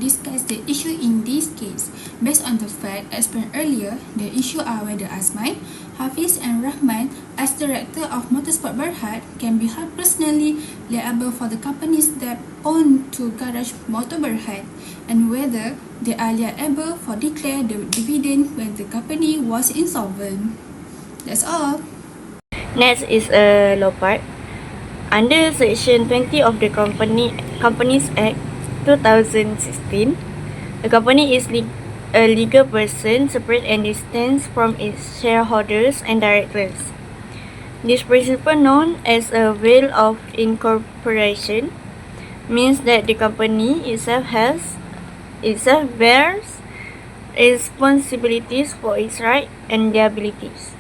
discuss the issue in this case. Based on the fact explained earlier, the issue are whether Azman, Hafiz and Rahman, as director of Motorsport Berhad, can be held personally liable for the companies that own to Garage Motor Berhad, and whether they are liable for declare the dividend when the company was insolvent. That's all. Next is a law part. Under Section 20 of the Companies Act 2016, a company is a legal person separate and distinct from its shareholders and directors. This principle, known as a veil of incorporation, means that the company itself bears responsibilities for its rights and liabilities.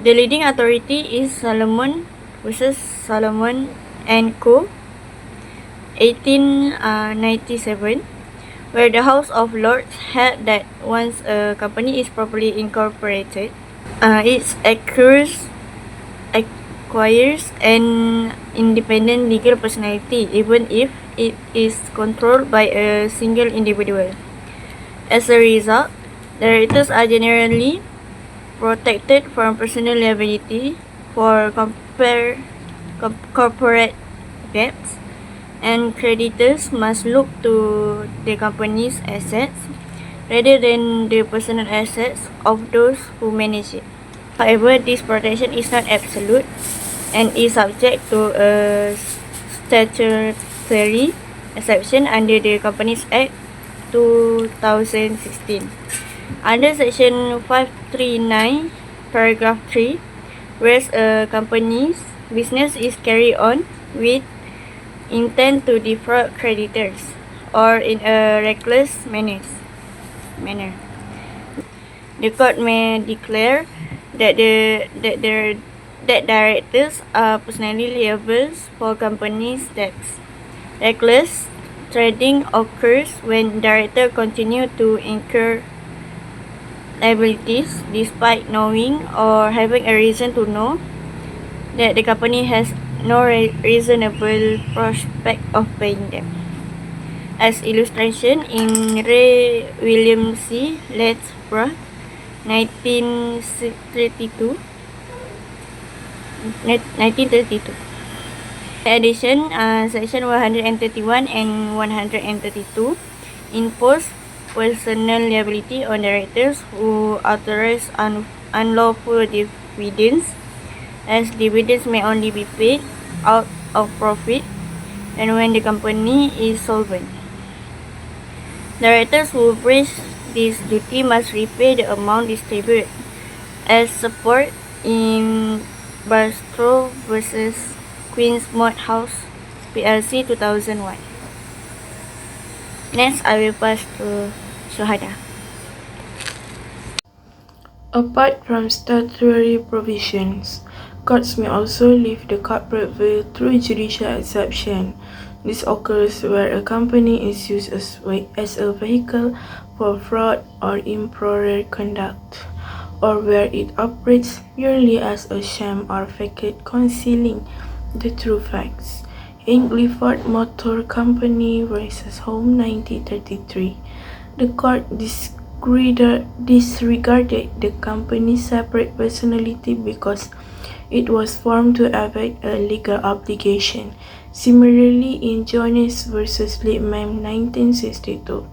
The leading authority is Solomon versus Solomon and Co. 1897, where the House of Lords held that once a company is properly incorporated, it acquires an independent legal personality, even if it is controlled by a single individual. As a result, directors are generally protected from personal liability for corporate debts, and creditors must look to the company's assets rather than the personal assets of those who manage it. However, this protection is not absolute and is subject to a statutory exception under the Companies Act 2016. Under Section 539, Paragraph 3, whereas a company's business is carried on with intent to defraud creditors or in a reckless manner, the court may declare that directors are personally liable for companies' debts. Reckless trading occurs when directors continue to incur liabilities despite knowing or having a reason to know that the company has no reasonable prospect of paying them. As illustration, in Ray William C. Lettsborough, 1932. In addition, Section 131 and 132 impose personal liability on directors who authorize unlawful dividends, as dividends may only be paid out of profit and when the company is solvent. Directors who breach this duty must repay the amount distributed, as support in Barstow versus Queen's Mod House PLC 2001. Next, I will pass to Shuhada. Apart from statutory provisions, courts may also lift the corporate veil through judicial exception. This occurs where a company is used as a vehicle for fraud or improper conduct, or where it operates merely as a sham or facade concealing the true facts. In Clifford Motor Company versus Home 1933, the court disregarded the company's separate personality because it was formed to evade a legal obligation. Similarly, in Jones versus Lippmann 1962,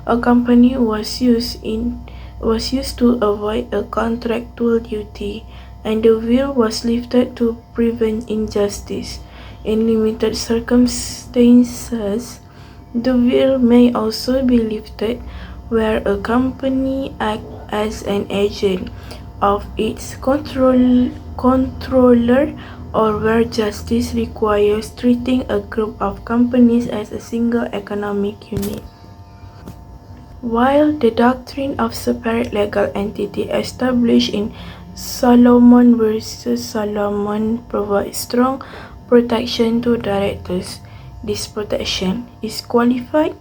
a company was used to avoid a contractual duty, and the veil was lifted to prevent injustice. In limited circumstances, the veil may also be lifted where a company acts as an agent of its controller, or where justice requires treating a group of companies as a single economic unit. While the doctrine of separate legal entity established in Solomon versus Solomon provides strong protection to directors, this protection is qualified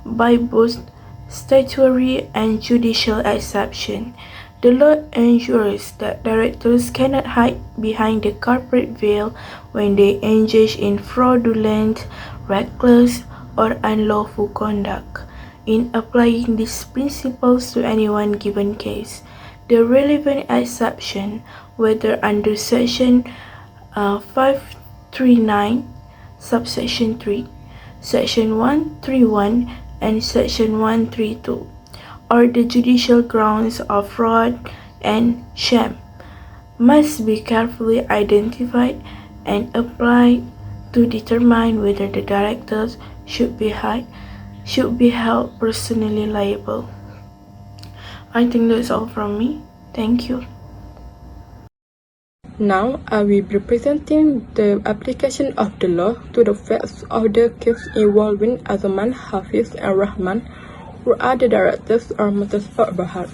by both statutory and judicial exception. The law ensures that directors cannot hide behind the corporate veil when they engage in fraudulent, reckless, or unlawful conduct. In applying these principles to any one given case, the relevant exception, whether under Section 539, subsection 3, Section 131, and Section 132, or the judicial grounds of fraud and sham, must be carefully identified and applied to determine whether the directors should be held personally liable. I think that's all from me. Thank you. Now, I will be presenting the application of the law to the facts of the case involving Azman, Hafiz, and Rahman, who are the directors of Motorsport Berhad.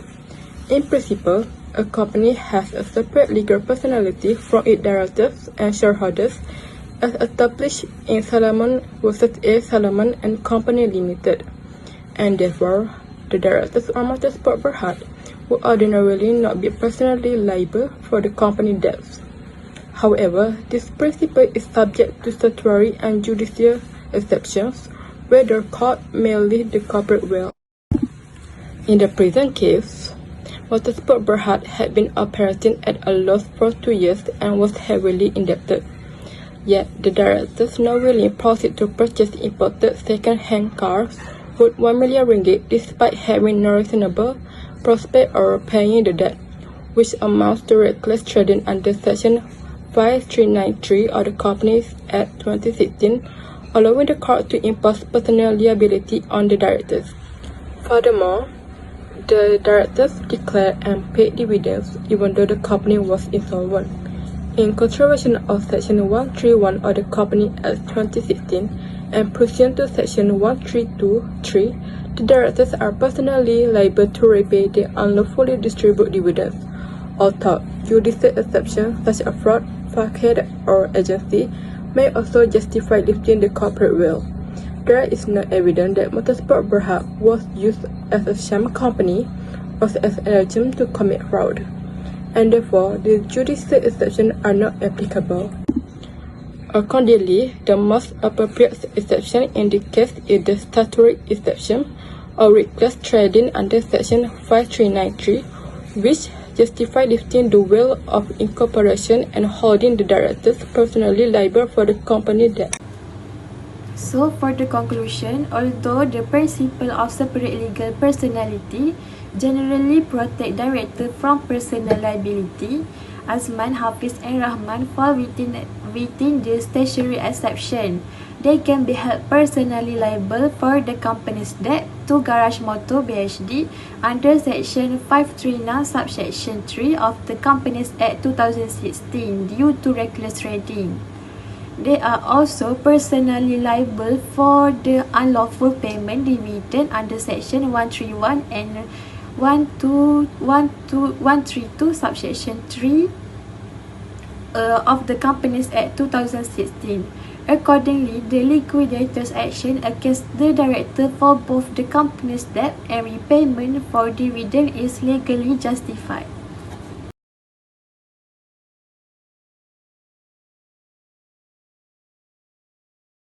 In principle, a company has a separate legal personality from its directors and shareholders, as established in Salomon vs. A. Salomon and Company Limited, and therefore, the directors of Motorsport Berhad would ordinarily not be personally liable for the company debts. However, this principle is subject to statutory and judicial exceptions, where the court may lead the corporate well. In the present case, Motorsport Berhad had been operating at a loss for 2 years and was heavily indebted. Yet, the directors knowingly proceeded to purchase imported second-hand cars worth 1 million ringgit despite having no reasonable prospect of paying the debt, which amounts to reckless trading under Section 5393 of the Companies Act 2016, allowing the court to impose personal liability on the directors. Furthermore, the directors declared and paid dividends even though the company was insolvent. In contravention of Section 131 of the Company Act 2016 and pursuant to Section 132(3), the directors are personally liable to repay the unlawfully distributed dividends. Although judicial exceptions such as fraud, facade, or agency may also justify lifting the corporate will, there is no evidence that Motorsport Berhad was used as a sham company or as an agent to commit fraud, and therefore the judicial exceptions are not applicable. Accordingly, the most appropriate exception in the case is the statutory exception of reckless trading under Section 5393, which justify lifting the will of incorporation and holding the directors personally liable for the company debt. So, for the conclusion, although the principle of separate legal personality generally protect director from personal liability, Azman, Hafiz, and Rahman fall within the statutory exception. They can be held personally liable for the company's debt to Garage Motor BHD under Section 539 subsection 3 of the Companies Act 2016 due to reckless trading. They are also personally liable for the unlawful payment dividend under Section 131 and 132 subsection 3 of the Companies Act 2016. Accordingly, the liquidator's action against the director for both the company's debt and repayment for dividend is legally justified.